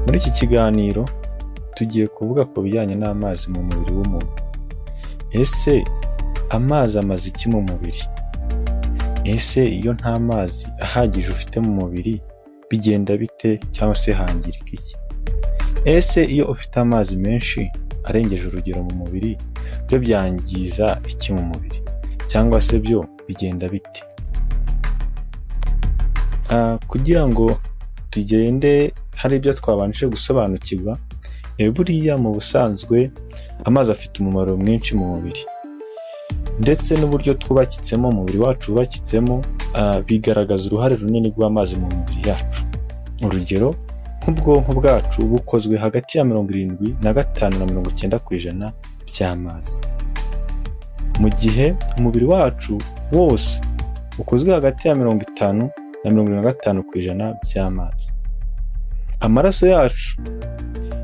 Muri iki kiganiro tugiye kuvuga ku bijyanye n'amazi mu mubiri w'umuntu. Ese amazi amaze iki mu mubiri? Ese iyo nta mazi ahagije ufite mu mubiri bigenda bite cyangwa se hangirika iki? Ese iyo ufite amazi menshi arengeje urugero mu mubiri byo byangiza iki mu mubiri cyangwa se byo bigenda bite? Kugira ngo tugende hari ibyo twabanje gusobanukirwa, buriya mu busanzwe amazi afite umumaro mwinshi mu mubiri ndetse n'uburyo twubakitsemo, umubiri wacu wubakitsemo bigaragaza uruhare runini rw'amazi mu mibiri yacu. Urugero, nk'ubwonko bwacu bukozwe hagati ya 75 na 90% by'amazi, mu gihe umubiri wacu wose ukozwe hagati ya 50 na 55% by'amazi. Amaraso yacu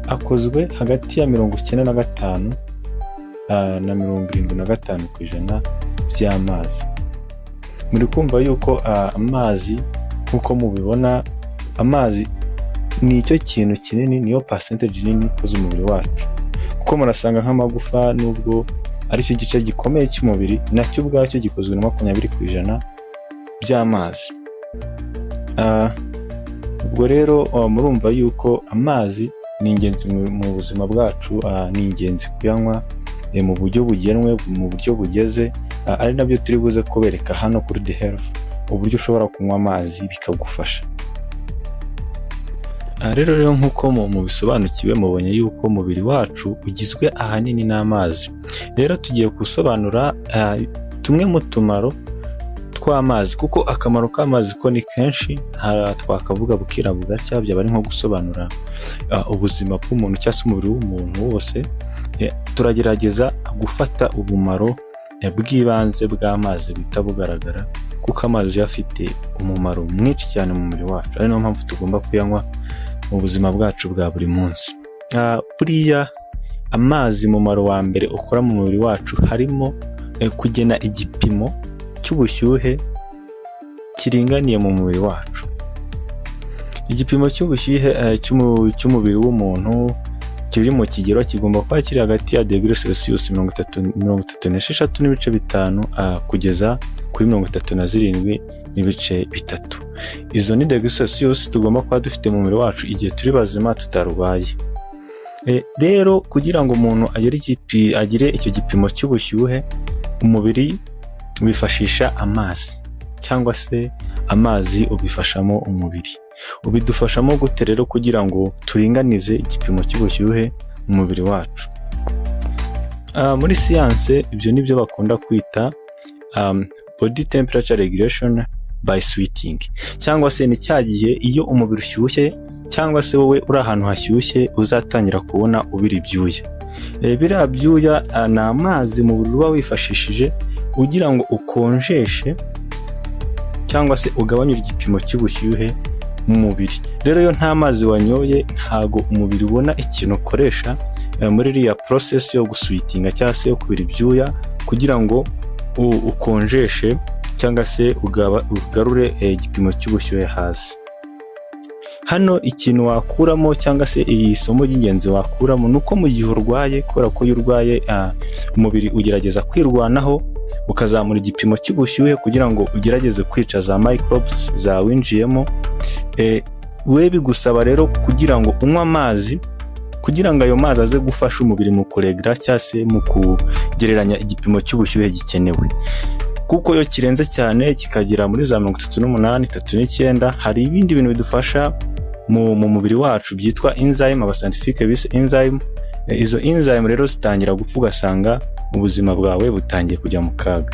akozwe hagati ya 95 na 75% by'amazi. Muri kumva yuko amazi nk'uko mubibona, amazi ni icyo kintu kinini, niyo percentage nini ikoze umubiri wacu, kuko murasanga nk'amagufa nubwo ari cyo gice gikomeye cy'umubiri, nacyo ubwacyo gikozwe na 20% by'amazi. Ubwo rero murumva yuko amazi ni ingenzi mu buzima bwacu, ni ingenzi kuyanywa mu buryo bugenwe, mu buryo bugeze, ari nabyo turi buze kubereka hano kuri The Health, uburyo ushobora kunywa amazi bikagufasha. Rero nk'uko mubisobanukiwe, mubonye yuko umubiri wacu ugizwe ahanini n'amazi. Rero tugiye gusobanura tumwe mu tumaro tw'amazi, kuko akamaro k'amazi ko ni kenshi, twakavuga bukira bugacya, byaba ari nko gusobanura ubuzima bw'umuntu cyangwa se umubiri w'umuntu wose. Turagerageza gufata ubumaro bw'ibanze bw'amazi bita bugaragara, kuko amazi afite umumaro mwinshi cyane mu mubiri wacu, ari nayo mpamvu tugomba kuyanywa mu buzima bwacu bwa buri munsi. Buriya amazi umumaro wa mbere ukora mu mubiri wacu harimo kugena igipimo cy'ubushyuhe kiringaniye mu mubiri wacu. Igipimo cy'ubushyuhe cy'umubiri w'umuntu kiri mu kigero kigomba kuba kiri hagati ya degre Celsius 36.5 kugeza kuri 37.3. Izo ni degre Celsius tugomba kuba dufite mu mubiri wacu igihe turi bazima tutarwaye. Rero kugira ngo umuntu agire icyo gipimo cy'ubushyuhe, umubiri wifashisha amazi, cyangwa se amazi ubifashamo umubiri. Ubidufashamo gute rero kugira ngo turinganize igipimo cy'ubushyuhe mu mubiri wacu? Muri siyanse ibyo nibyo bakunda kwita body temperature regulation by sweating, cyangwa se ni cyagihe iyo umubiri ushyushye cyangwa se wowe uri ahantu hashyushye uzatangira kubona ubira ibyuya. Biriya byuya ni amazi umubiri uba wifashishije ugira ngo ukonjeshe cyangwa se ugabanye igipimo cy'ubushyuhe mu mubiri. Rero iyo nta mazi wanyoye ntago umubiri ubona ikintu ukoresha muri iriya process yo gusweatinga cyangwa se yo kubira ibyuya kugira ngo ukonjeshe cyangwa se ugarure igipimo cy'ubushyuhe hasi. Hano ikintu wakuramo cyangwa se iyi somo ry'ingenzi wakuramo nuko mu gihe urwaye, kubera ko iyo urwaye umubiri ugerageza kwirwanaho ukazamura igipimo cy'ubushyuhe kugira ngo ugerageze kwica za microbes zawinjiyemo. We bigusaba rero kugira ngo unywe amazi, kugira ngo ayo mazi aze gufasha umubiri mu kuregura cyangwa se mu kugereranya igipimo cy'ubushyuhe gikenewe, kuko iyo kirenze cyane kikagira muri za 38, 39, hari ibindi bintu bidufasha mu mubiri wacu byitwa enzyme, abascientifique bise enzyme. Izo enzyme rero zitangira gupfa, ugasanga ubuzima bwawe butangiye kujya mu kaga.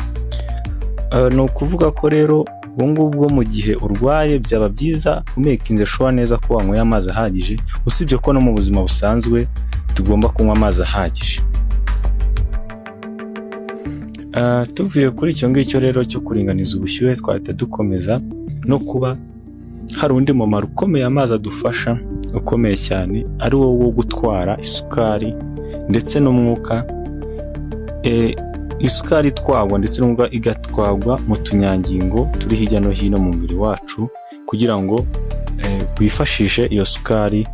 Ni ukuvuga ko rero ubwo ngubwo mu gihe urwaye byaba byiza umekinze sure neza ko wanyweye amazi ahagije, usibye ko no mu buzima busanzwe tugomba kunywa amazi ahagije. Tuvuye kuri icyo ngicyo rero cyo kuringaniza ubushyuhe, twahita dukomeza no kuba hari undi mumaro ukomeye amazi adufasha, ukomeye cyane, ari wo wo gutwara isukari ndetse n'umwuka. Isukari itwagwa ndetse n'umwuka igatwagwa mu tunyangingo turi hirya no hino mu mubiri wacu kugira ngo wifashishe iyo sukari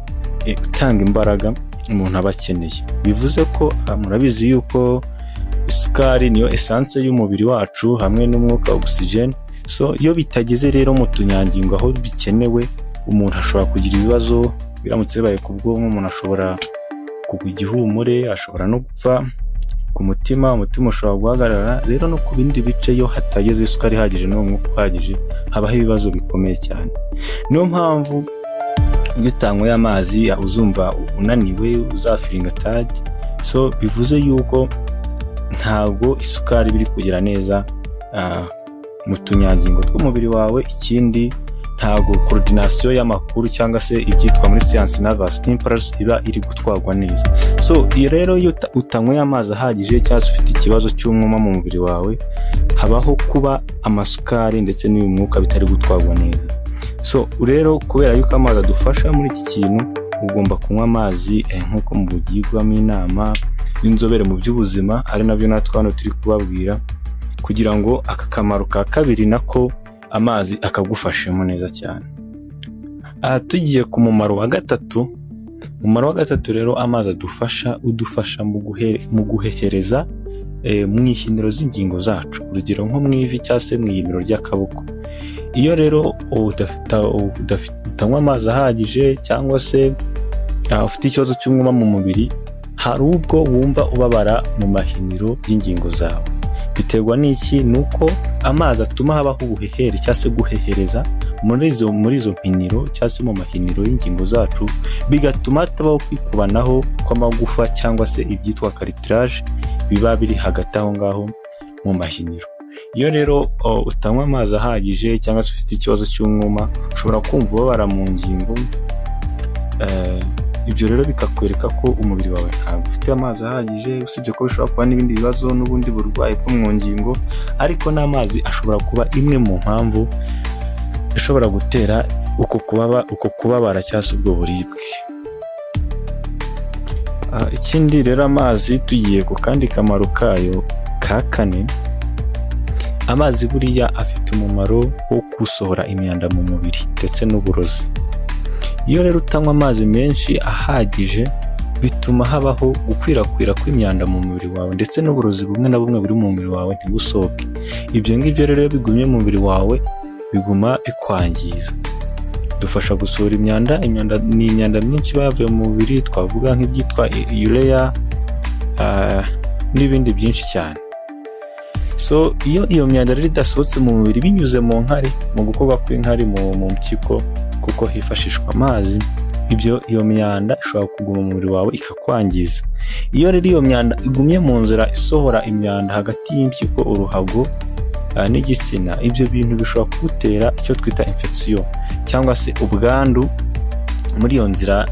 gutanga imbaraga umuntu aba akeneye. Bivuze ko murabizi yuko isukari niyo essence y'umubiri wacu hamwe n'umwuka oxygen. So iyo bitageze rero mu tunyangingo aho bikenewe, umuntu ashobora kugira ibibazo biramutse bibaye ku bwonko. Umuntu ashobora kugwa igihumure, ashobora no gupfa ku mutima ushobora guhagarara. Rero no ku bindi bice iyo hatageze isukari ihagije n'umwuka uhagije, habaho ibibazo bikomeye cyane. Niyo mpamvu iyo utanyweye amazi uzumva unaniwe, uzafiringa tired. So bivuze yuko ntabwo isukari biri kugera neza mu tunyangingo tw'umubiri wawe. Ikindi ntabwo coordination y'amakuru cyangwa se ibyitwa muri science nervous impulse iba iri gutwarwa neza. So iyo rero iyo utanyweye amazi ahagije cyangwa se ufite ikibazo cy'umwuma mu mubiri wawe, habaho kuba amasukari ndetse n'umwuka bitari gutwarwa neza. So rero kubera yuko amazi adufasha muri iki kintu, ugomba kunywa amazi nk'uko mu bugirwamo inama n'inzobere mu by'ubuzima, ari nabyo natwe hano turi kubabwira, kugira ngo aka kamaro ka kabiri nako amazi akagufashemo neza cyane. Tugiye ku mumaro wa gatatu. Umumaro wa gatatu rero, amazi udufasha mu guhehereza mu ihiniro z'ingingo zacu, urugero nko mu ivi cyangwa se mu ihiniro ry'akaboko. Iyo rero utanywa amazi ahagije cyangwa se ufite ikibazo cy'umwuma mu mubiri, hari ubwo wumva ubabara mu mahiniro y'ingingo zawe. Biterwa n'iki? Nuko amazi atuma habaho ubuhehere cyangwa se guhehereza muri izo mpiniro cyangwa se mu mahiniro y'ingingo zacu, bigatuma hatabaho kwikubanaho kw'amagufa cyangwa se ibyitwa cartilage biba biri hagati aho ngaho mu mahiniro. Iyo rero utanywa amazi ahagije cyangwa se ufite ikibazo cy'umwuma, ushobora kumva ubabara mu ngingo. Ibyo rero bikakwereka ko umubiri wawe ntabwo ufite amazi ahagije, usibye ko bishobora kuba n'ibindi bibazo n'ubundi burwayi bwo mu ngingo, ariko n'amazi ashobora kuba imwe mu mpamvu ishobora gutera uko kubabara cyangwa se ubwo buribwe. Ikindi rero, amazi tugiye ku kandi kamaro kayo ka kane, amazi buriya afite umumaro wo gusohora imyanda mu mubiri ndetse n'uburozi. Iyo rero utanywa amazi menshi ahagije, bituma habaho gukwirakwira kw'imyanda mu mubiri wawe ndetse n'uburozi bumwe na bumwe buri mu mubiri wawe ntibusohoke. Ibyo ngibyo rero iyo bigumye mu mubiri wawe biguma bikwangiza. Dufasha gusohora imyanda. Ni imyanda myinshi bavuye mu mubiri, twavuga nk'ibyitwa urea n'ibindi byinshi cyane. So iyo myanda rero idasohotse mu mubiri binyuze mu nkari, mu gukorwa kw'inkari mu mpyiko, kuko hifashishwa amazi, iyo myanda ishobora kuguma mu mubiri wawe ikakwangiza. Iyo rero iyo myanda igumye mu nzira isohora imyanda hagati y'impyiko, uruhago n'igitsina, ibyo bintu bishobora kugutera icyo twita infection cyangwa se ubwandu muri iyo nzira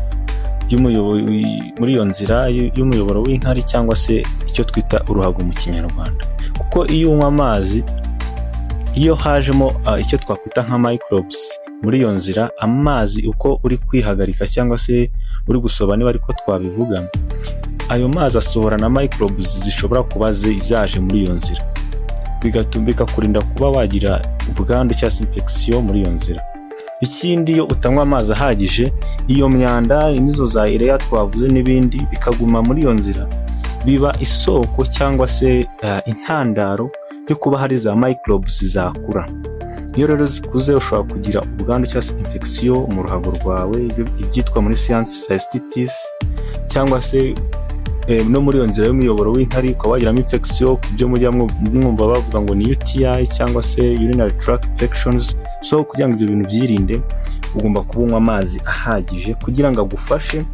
y'umuyoboro w'inkari cyangwa se icyo twita uruhago mu Kinyarwanda. Kuko iyo unywa amazi, iyo hajemo icyo twakwita nka microbes muri iyo nzira, amazi uko uri kwihagarika cyangwa se uri gusoba, niba ariko twabivuga, ayo mazi asohora na microbes zishobora kuba zaje muri iyo nzira, bikakurinda kuba wagira ubwandu cyangwa se infection muri iyo nzira. Ikindi, iyo utanywa amazi ahagije, iyo myanda nizo za urea twavuze n'ibindi bikaguma muri iyo nzira, biba isoko cyangwa se intandaro yo kuba hari za microbes zakura. Iyo rero zikuze, ushobora kugira ubwandu cyangwa se infection mu ruhago rwawe, ibyitwa muri science cystitis, cyangwa se no muri iyo nzira y'umuyoboro w'inkari ukaba wagiramo infection, byo mujya mwumva bavuga ngo ni UTI cyangwa se urinary tract infections. So kugira ngo ibyo bintu byirinde, ugomba kunywa amazi ahagije kugira ngo agufashe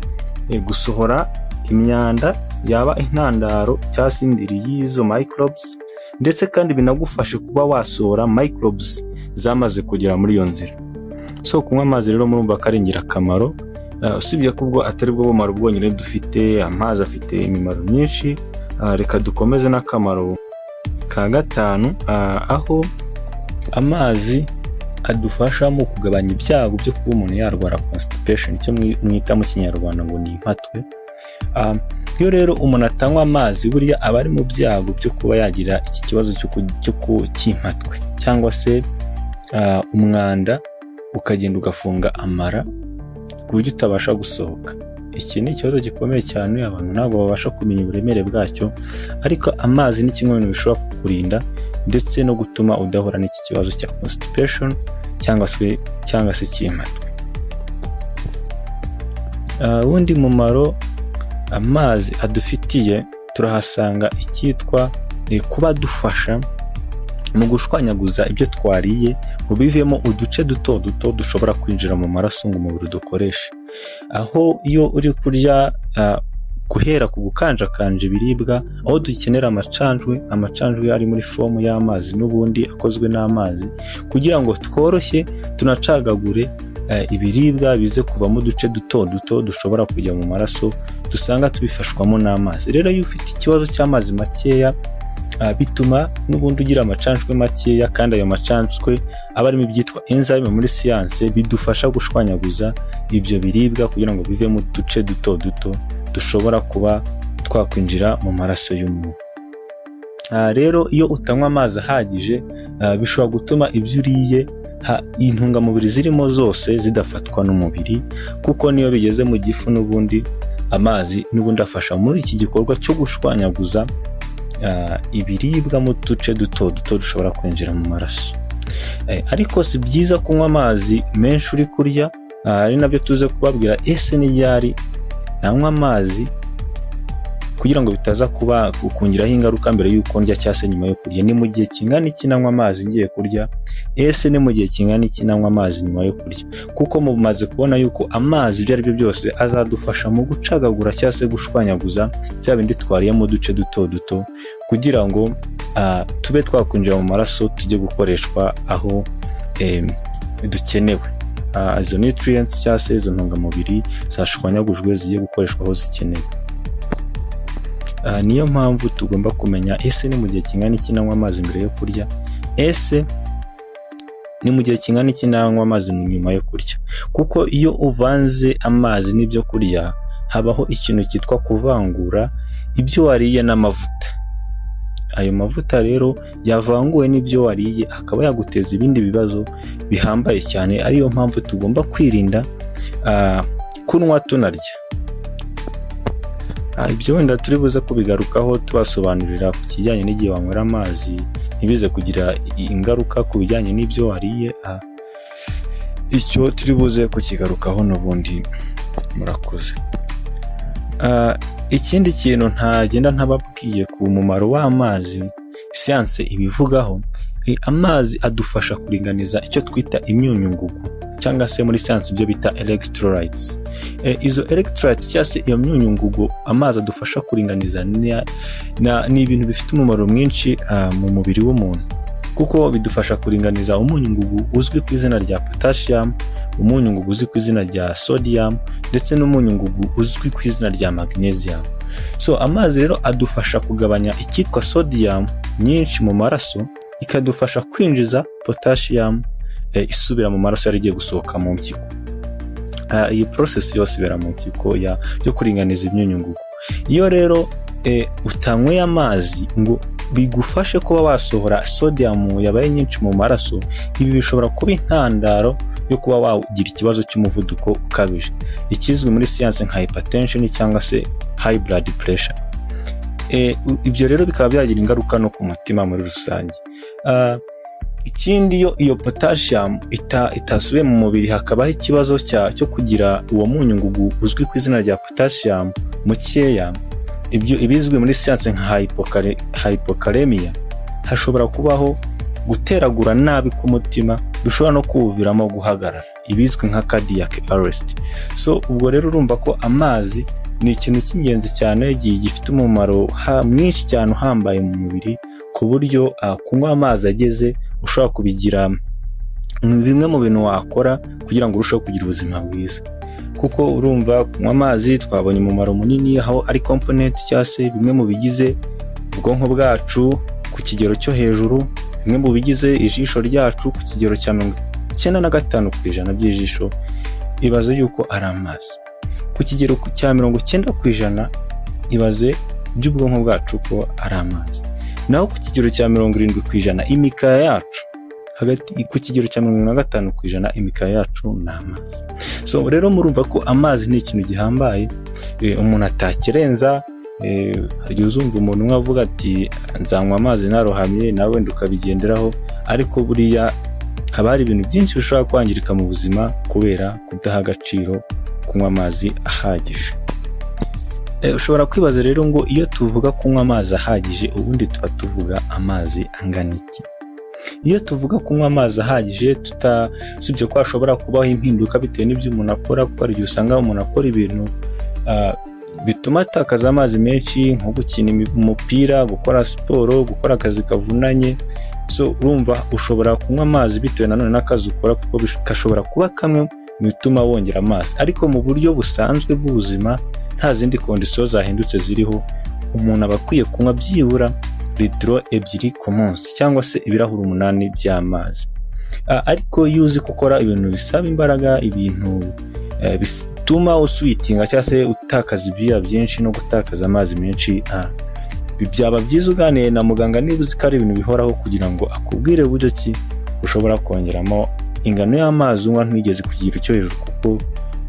gusohora imyanda yaba intandaro cyangwa se indiri y'izo microbes, ndetse kandi binagufashe kuba wasohora microbes zamaze kugera muri iyo nzira. So kunywa amazi rero murumva ko ari ingirakamaro. Usibye ko ubwo atari bwo bumaro bwonyine dufite, amazi afite imimaro myinshi. Reka dukomeze n'akamaro ka gatanu, aho amazi adufasha mu kugabanya ibyago byo kuba umuntu yarwara constipation, icyo mwita mu Kinyarwanda ngo ni impatwe. Iyo rero umuntu atanywa amazi, buriya aba ari mu byago byo kuba yagira iki kibazo cy'impatwe, cyangwa se umwanda ukagenda ugafunga amara ku buryo utabasha gusohoka. iki ni ikibazo gikomeye cyane, abantu ntabwo babasha kumenya uburemere bwacyo, ariko amazi ni kimwe mu bintu bishobora kukurinda ndetse no gutuma udahura n'iki kibazo cya constipation cyangwa se cy'impatwe. Ubundi mumaro amazi adufitiye turahasanga icyitwa kuba dufasha mu gushwanyaguza ibyo twariye ngo bivemo uduce duto duto dushobora kwinjira mu maraso ngo umubiri dukoreshe. Aho iyo uri kurya guhera ku gukanjakanja ibiribwa, aho dukenera amacanjwe ari muri fomu y'amazi n'ubundi akozwe n'amazi, kugira ngo tworoshye tunacagagure ibiribwa bize kuvamo uduce duto duto dushobora kujya mu maraso, dusanga tubifashwamo n'amazi. Rero iyo ufite ikibazo cy'amazi makeya, bituma n'ubundi ugira amacanjwe makeya, kandi ayo macanjwe aba arimo ibyitwa enzyme muri siyanse, bidufasha gushwanyaguza ibyo biribwa kugira ngo bivemo uduce duto duto dushobora kuba twakwinjira mu maraso y'umuntu. Rero iyo utanywa amazi ahagije, bishobora gutuma ibyo uriye intungamubiri zirimo zose zidafatwa n'umubiri, kuko niyo bigeze mu gifu n'ubundi amazi n'ubundi afasha muri iki gikorwa cyo gushwanyaguza ibiribwa mu duce duto duto dushobora kwinjira mu maraso. Ariko si byiza kunywa amazi menshi uri kurya, ari nabyo tuze kubabwira ese ni ryari nanywa amazi kugira ngo bitaza kuba kukungiraho ingaruka mbere y'uko ndya cyangwa se nyuma yo kurya. Ni mu gihe kingana iki nanywa amazi ngiye kurya, ese ni mu gihe kingana iki nanywa amazi nyuma yo kurya, kuko mumaze kubona yuko amazi ibyo ari byo byose azadufasha mu gucagagura cyangwa se gushwanyaguza bya bindi twariyemo uduce duto duto, kugira ngo tube twakwinjira mu maraso tujye gukoreshwa aho dukenewe. Izo nutrients cyangwa se izo ntungamubiri zashwanyagujwe zigiye gukoreshwa aho zikenewe. Niyo mpamvu tugomba kumenya ese ni mu gihe kingana iki nanywa amazi mbere yo kurya, ese ni mu gihe kingana iki nanywa amazi nyuma yo kurya. Kuko iyo uvanze amazi n'ibyo kurya, habaho ikintu cyitwa kuvangura ibyo wariye n'amavuta. Ayo mavuta rero yavanguwe n'ibyo wariye akaba yaguteza ibindi bibazo bihambaye cyane. Ariyo mpamvu tugomba kwirinda kunywa tunarya. Ibyo wenda turi buze kubigarukaho tubasobanurira ku kijyanye n'igihe wanywera amazi ntibize kugira ingaruka ku bijyanye n'ibyo wariye. Icyo turi buze kukigarukaho n'ubundi. Murakoze. Ikindi kintu ntagenda ntababwiye ku mumaro w'amazi siyanse ibivugaho, amazi adufasha kuringaniza icyo twita imyunyungugu, cyangwa se muri siyanse ibyo bita electrolytes. Izo electrolytes cyangwa se iyo myunyungugu amazi adufasha kuringaniza ni ibintu bifite umumaro mwinshi mu mubiri w'umuntu, kuko bidufasha kuringaniza umunyungugu uzwi ku izina rya potassium, umunyungugu uzwi ku izina rya sodium, ndetse n'umunyungugu uzwi ku izina rya magnesium. So amazi rero adufasha kugabanya icyitwa sodium nyinshi mu maraso, ikadufasha kwinjiza potassium isubira mu maraso yari igiye gusohoka mu mpyiko. Iyi process yose ibera mu mpyiko yo kuringaniza imyunyungugu. Iyo rero utanyweye amazi ngo bigufashe kuba wasohora sodium yabaye nyinshi mu maraso, ibi bishobora kuba intandaro yo kuba wagira ikibazo cy'umuvuduko ukabije, ikizwi muri siyanse nka hypertension cyangwa se high blood pressure. Ibyo rero bikaba byagira ingaruka no ku mutima muri rusange. Ikindi, iyo potassium itasubiye mu mubiri, hakabaho ikibazo cyo kugira uwo munyungugu uzwi ku izina rya potassium mukeya. Ibyo ibizwi muri siyanse nka hypokalemia, hashobora kubaho guteragura nabi k'umutima, bishobora no kuwuviramo guhagarara, ibizwi nka cardiac arrest. So ubwo rero urumva ko amazi ni ikintu cy'ingenzi cyane gifite umumaro mwinshi cyane uhambaye mu mubiri, ku buryo kunywa amazi ageze ushobora kubigira bimwe mu bintu wakora kugira ngo urusheho kugira ubuzima bwiza. Kuko urumva kunywa amazi twabonye umumaro munini, aho ari component cyangwa se bimwe mu bigize ubwonko bwacu ku kigero cyo hejuru, bimwe mu bigize ijisho ryacu ku kigero cya 95% by'ijisho, ibaze yuko ari amazi. Ku kigero cya 90% ibaze by'ubwonko bwacu ko ari amazi. Naho ku kigero cya 70% imikaya yacu ku kigero cya 55% imikaya yacu ni amazi. So rero murumva ko amazi ni ikintu gihambaye umuntu atakirenza. Hari igihe uzumva umuntu umwe avuga ati nzanywa amazi narohamye, nawe wenda ukabigenderaho, ariko buriya haba hari ibintu byinshi bishobora kwangirika mu buzima kubera kudaha agaciro kunywa amazi ahagije. Ushobora kwibaza rero ngo iyo tuvuga kunywa amazi ahagije ubundi tuba tuvuga amazi angana iki? Iyo tuvuga kunywa amazi ahagije tutasibye ko hashobora kubaho impinduka bitewe n'ibyo umuntu akora, kuko hari igihe usanga umuntu akora ibintu bituma atakaza amazi menshi, nko gukina umupira, gukora siporo, gukora akazi kavunanye. So urumva ushobora kunywa amazi bitewe nanone n'akazi ukora, kuko gashobora kuba kamwe mu bituma wongera amazi. Ariko mu buryo busanzwe bw'ubuzima nta zindi kondisiyo zahindutse ziriho, umuntu aba akwiye kunywa byibura litiro 2 ku munsi cyangwa se ibirahuri 8 by'amazi. Ariko iyo uzi gukora ibintu bisaba imbaraga, ibintu bituma uswitinga cyangwa se utakaza ibyuya byinshi no gutakaza amazi menshi, byaba byiza uganiye na muganga niba uzi ko ari ibintu bihoraho, kugira ngo akubwire uburyo ki ushobora kongeramo ingano y'amazi unywa ntugeze ku kigero cyo hejuru, kuko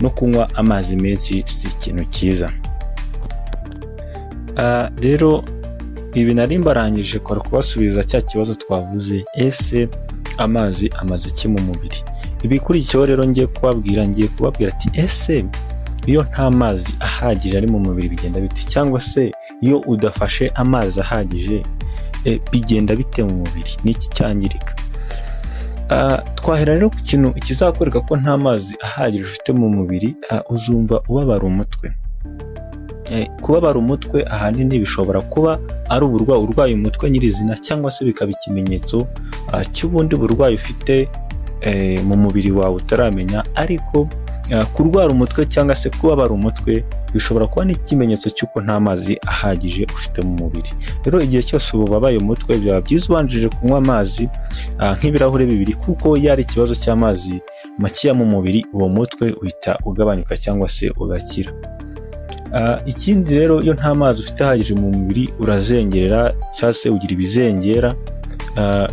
no kunywa amazi menshi si ikintu cyiza. Rero ibi nari mbarangije kora kubasubiza cya kibazo twavuze, ese amazi amaze iki mu mubiri? Ibikurikiyeho rero ngiye kubabwira ati ese iyo nta mazi ahagije ari mu mubiri bigenda bite, cyangwa se iyo udafashe amazi ahagije bigenda bite mu mubiri, n'iki cyangirika? Twahera rero ku kintu kizakwereka ko nta mazi ahagije ufite mu mubiri. Uzumva ubabara umutwe. Kubabara umutwe ahanini bishobora kuba ari urwaye umutwe nyirizina, cyangwa se bikaba ikimenyetso cy'ubundi burwayi ufite mu mubiri wawe utaramenya. Ariko kurwara umutwe cyangwa se kubabara umutwe bishobora kuba n'ikimenyetso cy'uko nta mazi ahagije ufite mu mubiri. Rero igihe cyose ubabaye umutwe byaba byiza ubanjije kunywa amazi nk'ibirahure 2, kuko iyo ari ikibazo cy'amazi makeya mu mubiri uwo mutwe uhita ugabanyuka cyangwa se ugakira. Ikindi rero iyo nta mazi ufite ahagije mu mubiri urazengerera cyangwa se ugira ibizengera.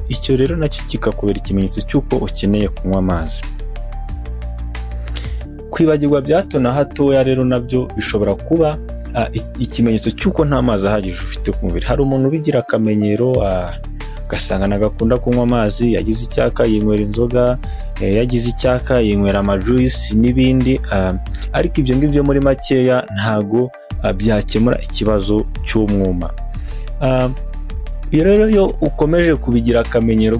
Icyo rero nacyo kikakubera ikimenyetso cy'uko ukeneye kunywa amazi. Kwibagirwa bya hato na hatoya rero nabyo bishobora kuba ikimenyetso cy'uko nta mazi ahagije ufite ku mubiri. Hari umuntu ubigira akamenyero, ugasanga nagakunda kunywa amazi, yagize icyaka yinywera inzoga, yagize icyaka yinywera amajuice n'ibindi, ariko ibyo ngibyo muri makeya ntago byakemura ikibazo cy'umwuma. Iyo rero iyo ukomeje kubigira akamenyero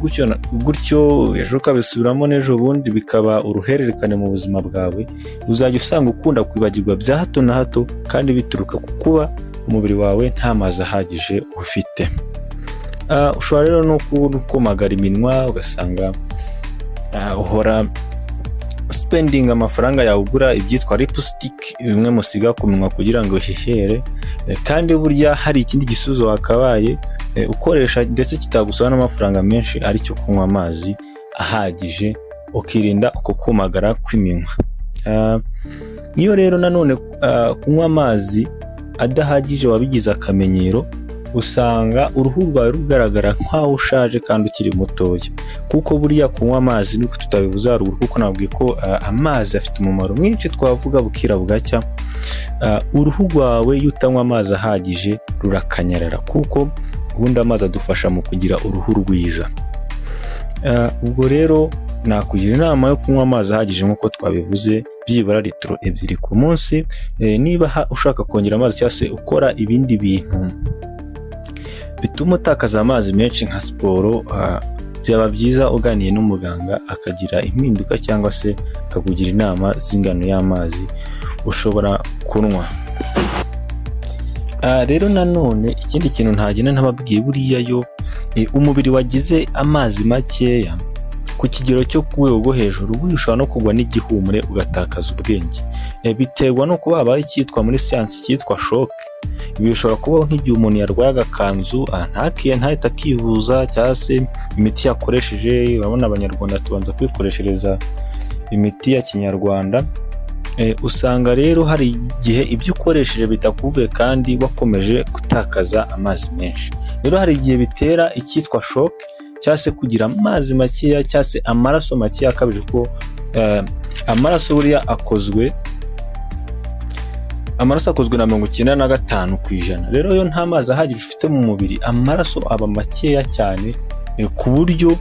gutyo ejo ukabisubiramo n'ejo bundi bikaba uruhererekane mu buzima bwawe, uzajya usanga ukunda kwibagirwa bya hato na hato, kandi bituruka ku kuba umubiri wawe nta mazi ahagije ufite. Ushobora rero no kumagara iminwa, ugasanga uhora spending amafaranga yawe ugura ibyitwa lipstick, bimwe musiga ku minwa kugira ngo hihere, kandi burya hari ikindi gisubizo wakabaye ukoresha ndetse kitagusaba n'amafaranga menshi, aricyo kunywa amazi ahagije, ukirinda uko kumagara kw'iminwa. Iyo rero nanone kunywa amazi adahagije wabigize akamenyero, usanga uruhu rwawe rugaragara nk'aho ushaje kandi ukiri mutoya, kuko buriya kunywa amazi nuko tutabivuza haruguru, kuko nabwiye ko amazi afite umumaro mwinshi, twavuga bukira bugacya. Uruhu rwawe iyo utanywa amazi ahagije rurakanyarara, kuko ubundi amazi adufasha mu kugira uruhu rwiza. Ubwo rero nakugira inama yo kunywa amazi ahagije nk'uko twabivuze, byibura litiro 2 ku munsi. Niba ushaka kongera amazi cyangwa se ukora ibindi bintu bituma utakaza amazi menshi nka siporo, byaba byiza uganiye n'umuganga akagira impinduka cyangwa se akakugira inama z'ingano y'amazi ushobora kunywa. Rero nanone ikindi kintu ntagenda ntababwiye, buriya yo umubiri wagize amazi makeya ku kigero cyo ku rwego rwo hejuru, ushobora no kugwa n'igihumure ugatakaza ubwenge. Biterwa no kuba habaye icyitwa muri siyansi cyitwa shock. Ibi bishobora kubaho nk'igihe umuntu yarwaye agakanzu ntahita akivuza, cyangwa se imiti yakoresheje. Urabona abanyarwanda tubanza kwikoreshereza imiti ya kinyarwanda. Usanga rero hari igihe ibyo ukoresheje bitakuvuye kandi wakomeje gutakaza amazi menshi. Rero hari igihe bitera icyitwa shock, cyangwa se kugira amazi makeya cyangwa se amaraso makeya akabije, ko amaraso buriya akozwe na 95%. rero iyo nta mazi ahagije ufite mu mubiri, amaraso aba makeya cyane ku buryo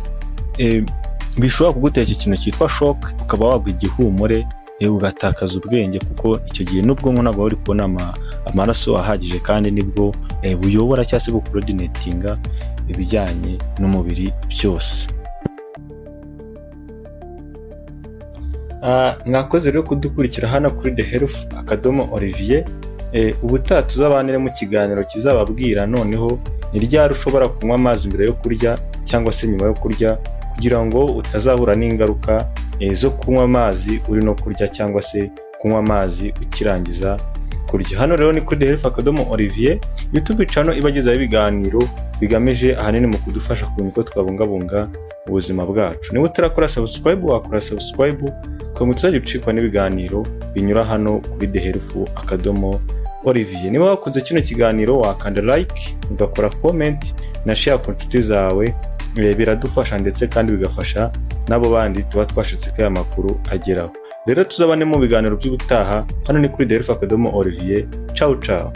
bishobora kugutera ikintu cyitwa shock, ukaba wagwa igihumure ugatakaza ubwenge, kuko icyo gihe n'ubwonko ntabwo buri kubona amaraso ahagije, kandi nibwo buyobora cyangwa se bukoordinatinga ibijyanye n'umubiri byose. Mwakoze rero kudukurikira hano kuri The Health Olivier. Ubutaha tuzabanire mu kiganiro kizababwira noneho ni ryari ushobora kunywa amazi mbere yo kurya cyangwa se nyuma yo kurya, kugira ngo utazahura n'ingaruka zo kunywa amazi uri no kurya cyangwa se kunywa amazi ukirangiza kurya. Hano rero ni kuri The Health Olivier, YouTube channel ibagezaho ibiganiro bigamije ahanini mu kudufasha kumenya uko twabungabunga ubuzima bwacu. Niba utarakora subscribe, wakora subscribe kugira ngo utazajya ucikwa n'ibiganiro binyura hano kuri The Health Olivier. Niba wakunze kino kiganiro wakanda like, ugakora comment na share ku nshuti zawe, biradufasha ndetse kandi bigafasha n'abo bandi tuba twashitse ko aya makuru ageraho. Rero tuzabane mu biganiro by'ubutaha, hano ni kuri The Health Olivier. Ciao ciao.